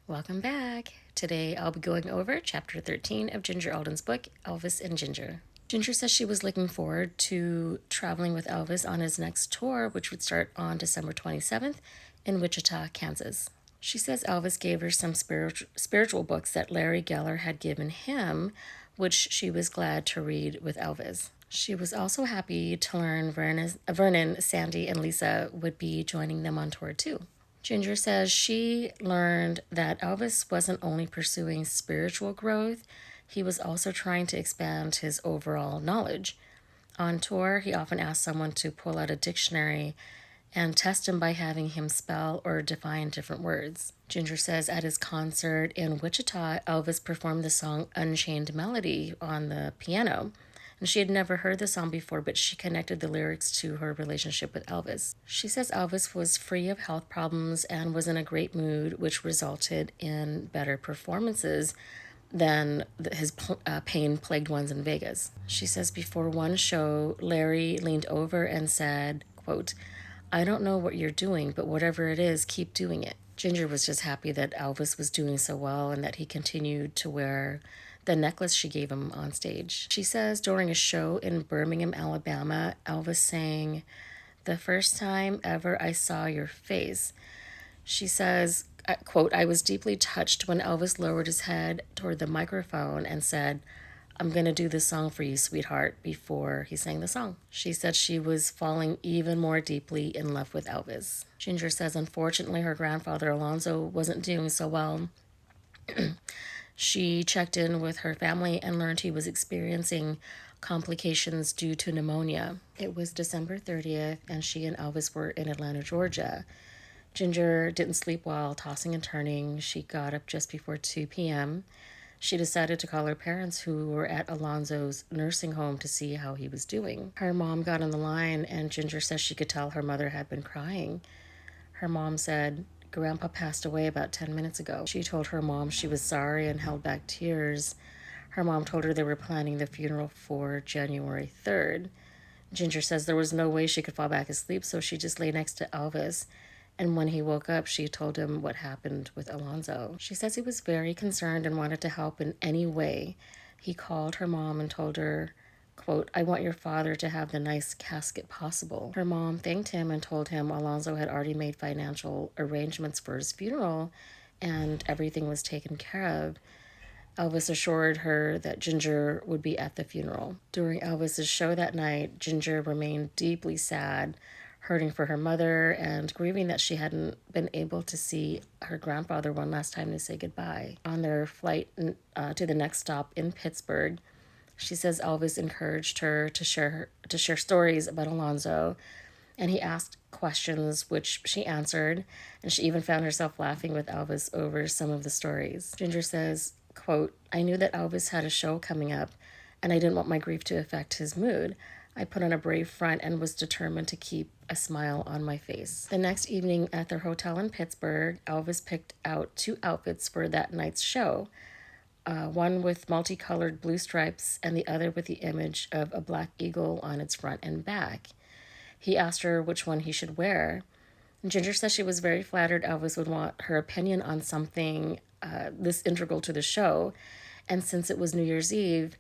Welcome back. Today I'll be going over chapter 13 of Ginger Alden's book, Elvis and Ginger. Ginger says she was looking forward to traveling with Elvis on his next tour, which would start on December 27th in Wichita, Kansas. She says Elvis gave her some spiritual books that Larry Geller had given him, which she was glad to read with Elvis. She was also happy to learn Vernon, Sandy, and Lisa would be joining them on tour too. Ginger says she learned that Elvis wasn't only pursuing spiritual growth, he was also trying to expand his overall knowledge. On tour, he often asked someone to pull out a dictionary and test him by having him spell or define different words. Ginger says at his concert in Wichita, Elvis performed the song Unchained Melody on the piano. And she had never heard the song before, but she connected the lyrics to her relationship with Elvis. She says Elvis was free of health problems and was in a great mood, which resulted in better performances than his pain-plagued ones in Vegas. She says before one show, Larry leaned over and said, quote, "I don't know what you're doing, but whatever it is, keep doing it." Ginger was just happy that Elvis was doing so well and that he continued to wear the necklace she gave him on stage. She says during a show in Birmingham, Alabama, Elvis sang, "The first time ever I saw your face." She says, quote, "I was deeply touched when Elvis lowered his head toward the microphone and said, 'I'm going to do this song for you, sweetheart,' before he sang the song." She said she was falling even more deeply in love with Elvis. Ginger says, unfortunately, her grandfather Alonzo wasn't doing so well. She checked in with her family and learned he was experiencing complications due to pneumonia. It was December 30th, and she and Elvis were in Atlanta, Georgia. Ginger didn't sleep while tossing and turning. She got up just before 2 p.m. She decided to call her parents, who were at Alonzo's nursing home, to see how he was doing. Her mom got on the line, and Ginger says she could tell her mother had been crying. Her mom said, "Grandpa passed away about 10 minutes ago." She told her mom she was sorry and held back tears. Her mom told her they were planning the funeral for January 3rd. Ginger says there was no way she could fall back asleep, so she just lay next to Elvis. And when he woke up, she told him what happened with Alonzo. She says he was very concerned and wanted to help in any way. He called her mom and told her, quote, "I want your father to have the nice casket possible." Her mom thanked him and told him Alonzo had already made financial arrangements for his funeral and everything was taken care of. Elvis assured her that Ginger would be at the funeral. During Elvis's show that night, Ginger remained deeply sad, hurting for her mother and grieving that she hadn't been able to see her grandfather one last time to say goodbye. On their flight to the next stop in Pittsburgh, she says Elvis encouraged her to share stories about Alonzo, and he asked questions which she answered, and she even found herself laughing with Elvis over some of the stories. Ginger says, quote, "I knew that Elvis had a show coming up, and I didn't want my grief to affect his mood. I put on a brave front and was determined to keep a smile on my face." The next evening at their hotel in Pittsburgh, Elvis picked out 2 outfits for that night's show. One with multicolored blue stripes and the other with the image of a black eagle on its front and back. He asked her which one he should wear. Ginger says she was very flattered Elvis would want her opinion on something this integral to the show. And since it was New Year's Eve,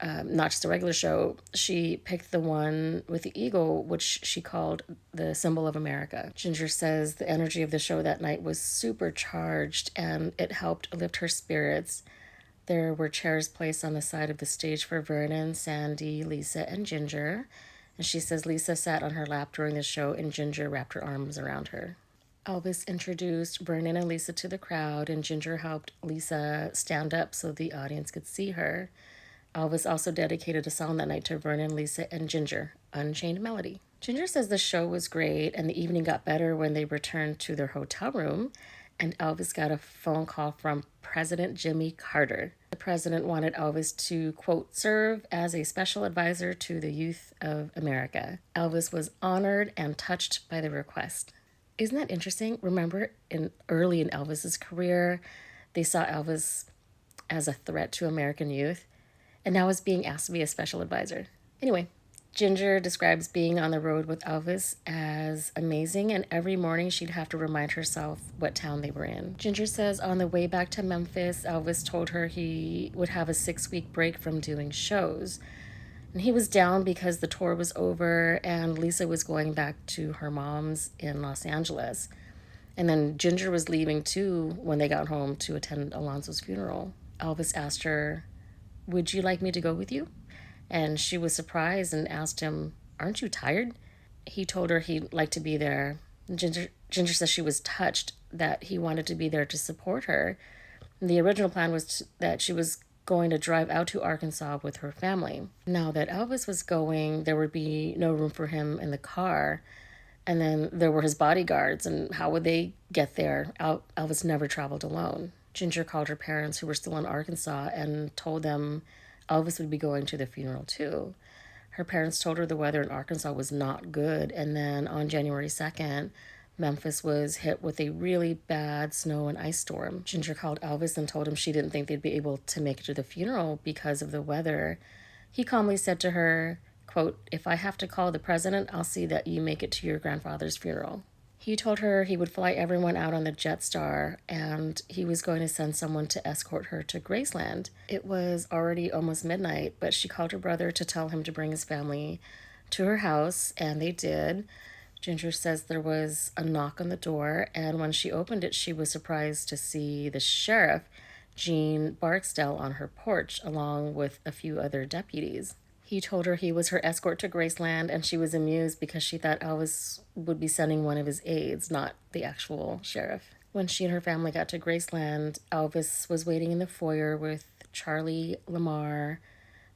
not just a regular show, she picked the one with the eagle, which she called the symbol of America. Ginger says the energy of the show that night was supercharged and it helped lift her spirits. There were chairs placed on the side of the stage for Vernon, Sandy, Lisa, and Ginger. And she says Lisa sat on her lap during the show and Ginger wrapped her arms around her. Elvis introduced Vernon and Lisa to the crowd, and Ginger helped Lisa stand up so the audience could see her. Elvis also dedicated a song that night to Vernon, Lisa, and Ginger, Unchained Melody. Ginger says the show was great, and the evening got better when they returned to their hotel room, and Elvis got a phone call from President Jimmy Carter. The president wanted Elvis to, quote, "serve as a special advisor to the youth of America." Elvis was honored and touched by the request. Isn't that interesting? Remember, early in Elvis's career, they saw Elvis as a threat to American youth, and now is being asked to be a special advisor. Anyway, Ginger describes being on the road with Elvis as amazing, and every morning she'd have to remind herself what town they were in. Ginger says on the way back to Memphis, Elvis told her he would have a 6-week break from doing shows. And he was down because the tour was over and Lisa was going back to her mom's in Los Angeles. And then Ginger was leaving too when they got home to attend Alonso's funeral. Elvis asked her, "Would you like me to go with you?" And she was surprised and asked him, "Aren't you tired?" He told her he'd like to be there. Ginger says she was touched that he wanted to be there to support her. The original plan was that she was going to drive out to Arkansas with her family. Now that Elvis was going, there would be no room for him in the car. And then there were his bodyguards, and how would they get there? Elvis never traveled alone. Ginger called her parents, who were still in Arkansas, and told them Elvis would be going to the funeral too. Her parents told her the weather in Arkansas was not good, and then on January 2nd, Memphis was hit with a really bad snow and ice storm. Ginger called Elvis and told him she didn't think they'd be able to make it to the funeral because of the weather. He calmly said to her, quote, "If I have to call the president, I'll see that you make it to your grandfather's funeral." He told her he would fly everyone out on the Jetstar and he was going to send someone to escort her to Graceland. It was already almost midnight, but she called her brother to tell him to bring his family to her house, and they did. Ginger says there was a knock on the door, and when she opened it, she was surprised to see the sheriff, Gene Barksdale, on her porch, along with a few other deputies. He told her he was her escort to Graceland, and she was amused because she thought Elvis would be sending one of his aides, not the actual sheriff. When she and her family got to Graceland, Elvis was waiting in the foyer with Charlie Lamar,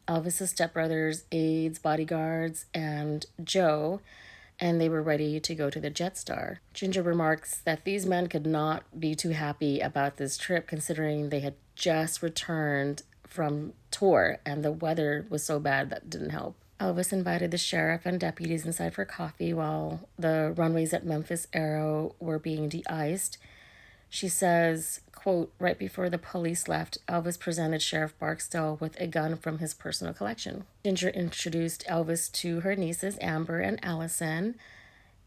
Elvis's stepbrothers, aides, bodyguards, and Joe, and they were ready to go to the Jetstar. Ginger remarks that these men could not be too happy about this trip considering they had just returned from tour and the weather was so bad that didn't help. Elvis invited the sheriff and deputies inside for coffee while the runways at Memphis Aero were being de-iced. She says, quote, "Right before the police left, Elvis presented Sheriff Barksdale with a gun from his personal collection." Ginger introduced Elvis to her nieces, Amber and Allison.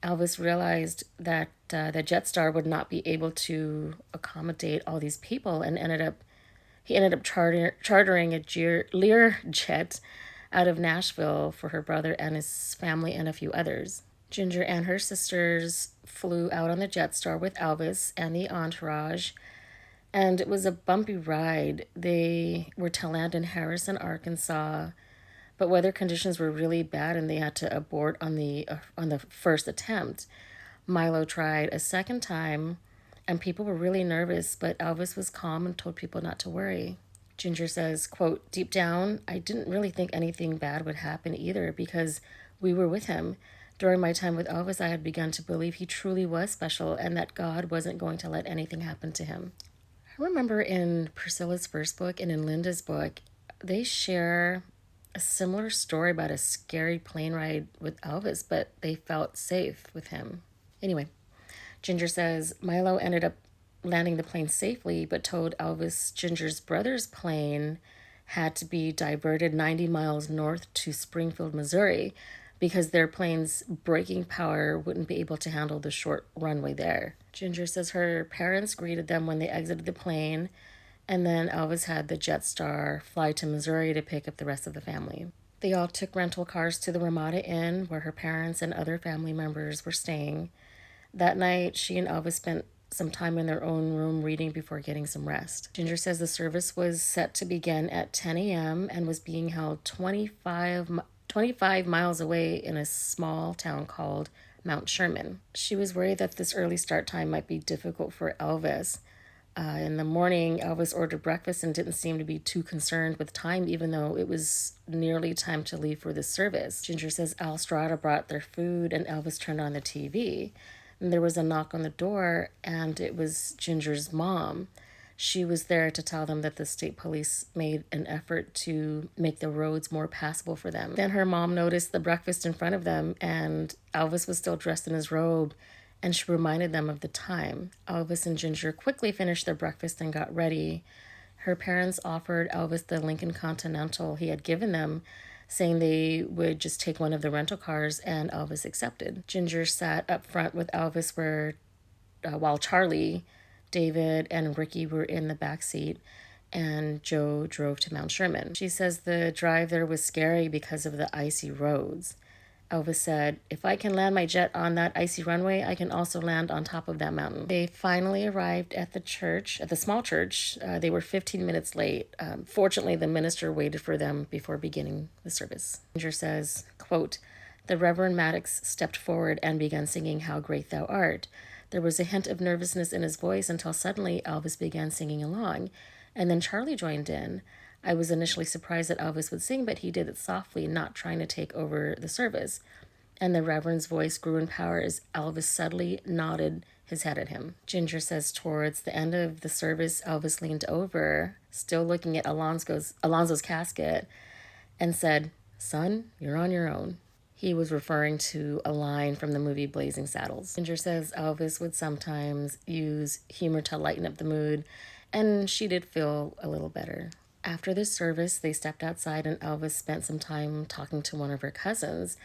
Elvis realized that the Jetstar would not be able to accommodate all these people and ended up chartering a Learjet out of Nashville for her brother and his family and a few others. Ginger and her sisters flew out on the Jetstar with Elvis and the entourage, and it was a bumpy ride. They were to land in Harrison, Arkansas, but weather conditions were really bad and they had to abort on the first attempt. Milo tried a second time, and people were really nervous, but Elvis was calm and told people not to worry. Ginger says, quote, "Deep down, I didn't really think anything bad would happen either because we were with him. During my time with Elvis, I had begun to believe he truly was special and that God wasn't going to let anything happen to him." I remember in Priscilla's first book and in Linda's book, they share a similar story about a scary plane ride with Elvis, but they felt safe with him. Anyway, Ginger says Milo ended up landing the plane safely, but told Elvis Ginger's brother's plane had to be diverted 90 miles north to Springfield, Missouri, because their plane's braking power wouldn't be able to handle the short runway there. Ginger says her parents greeted them when they exited the plane, and then Elvis had the Jetstar fly to Missouri to pick up the rest of the family. They all took rental cars to the Ramada Inn, where her parents and other family members were staying. That night, she and Elvis spent some time in their own room reading before getting some rest. Ginger says the service was set to begin at 10 a.m. and was being held 25 miles away in a small town called Mount Sherman. She was worried that this early start time might be difficult for Elvis. In the morning, Elvis ordered breakfast and didn't seem to be too concerned with time, even though it was nearly time to leave for the service. Ginger says Al Strada brought their food and Elvis turned on the TV. And there was a knock on the door, and it was Ginger's mom. She was there to tell them that the state police made an effort to make the roads more passable for them. Then her mom noticed the breakfast in front of them, and Elvis was still dressed in his robe, and she reminded them of the time. Elvis and Ginger quickly finished their breakfast and got ready. Her parents offered Elvis the Lincoln Continental he had given them, saying they would just take one of the rental cars, and Elvis accepted. Ginger sat up front with Elvis while Charlie, David, and Ricky were in the back seat, and Joe drove to Mount Sherman. She says the drive there was scary because of the icy roads. Elvis said, "If I can land my jet on that icy runway, I can also land on top of that mountain." They finally arrived at the church, at the small church. They were 15 minutes late. Fortunately, the minister waited for them before beginning the service. Ginger says, quote, "The Reverend Maddox stepped forward and began singing 'How Great Thou Art.' There was a hint of nervousness in his voice until suddenly Elvis began singing along, and then Charlie joined in. I was initially surprised that Elvis would sing, but he did it softly, not trying to take over the service. And the Reverend's voice grew in power as Elvis subtly nodded his head at him." Ginger says towards the end of the service, Elvis leaned over, still looking at Alonzo's casket, and said, "Son, you're on your own." He was referring to a line from the movie Blazing Saddles. Ginger says Elvis would sometimes use humor to lighten up the mood, and she did feel a little better. After the service, they stepped outside and Elvis spent some time talking to one of her cousins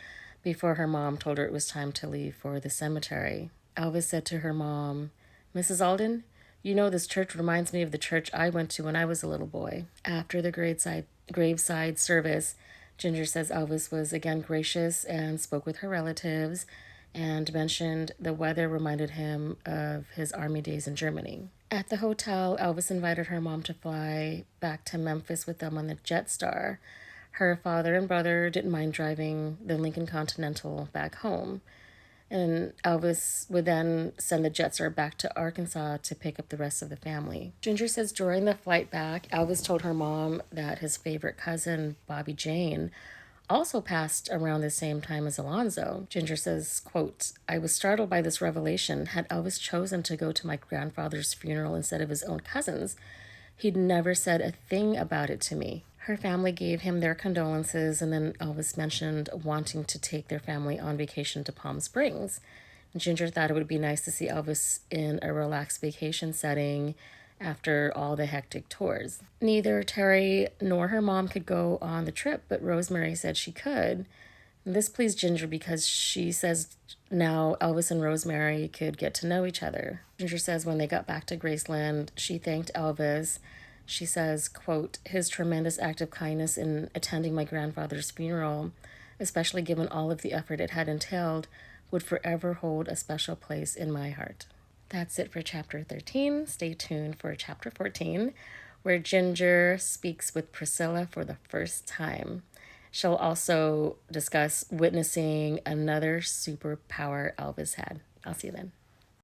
before her mom told her it was time to leave for the cemetery. Elvis said to her mom, "Mrs. Alden, you know this church reminds me of the church I went to when I was a little boy." After the graveside service, Ginger says Elvis was again gracious and spoke with her relatives and mentioned the weather reminded him of his army days in Germany. At the hotel, Elvis invited her mom to fly back to Memphis with them on the Jetstar. Her father and brother didn't mind driving the Lincoln Continental back home. And Elvis would then send the Jetstar back to Arkansas to pick up the rest of the family. Ginger says during the flight back, Elvis told her mom that his favorite cousin, Bobby Jane, also passed around the same time as Alonzo. Ginger says, quote, "I was startled by this revelation. Had Elvis chosen to go to my grandfather's funeral instead of his own cousin's, he'd never said a thing about it to me." Her family gave him their condolences, and then Elvis mentioned wanting to take their family on vacation to Palm Springs. Ginger thought it would be nice to see Elvis in a relaxed vacation setting after all the hectic tours. Neither Terry nor her mom could go on the trip, but Rosemary said she could. This pleased Ginger because she says now Elvis and Rosemary could get to know each other. Ginger says when they got back to Graceland, she thanked Elvis. She says, quote, "His tremendous act of kindness in attending my grandfather's funeral, especially given all of the effort it had entailed, would forever hold a special place in my heart." That's it for chapter 13. Stay tuned for chapter 14, where Ginger speaks with Priscilla for the first time. She'll also discuss witnessing another superpower Elvis had. I'll see you then.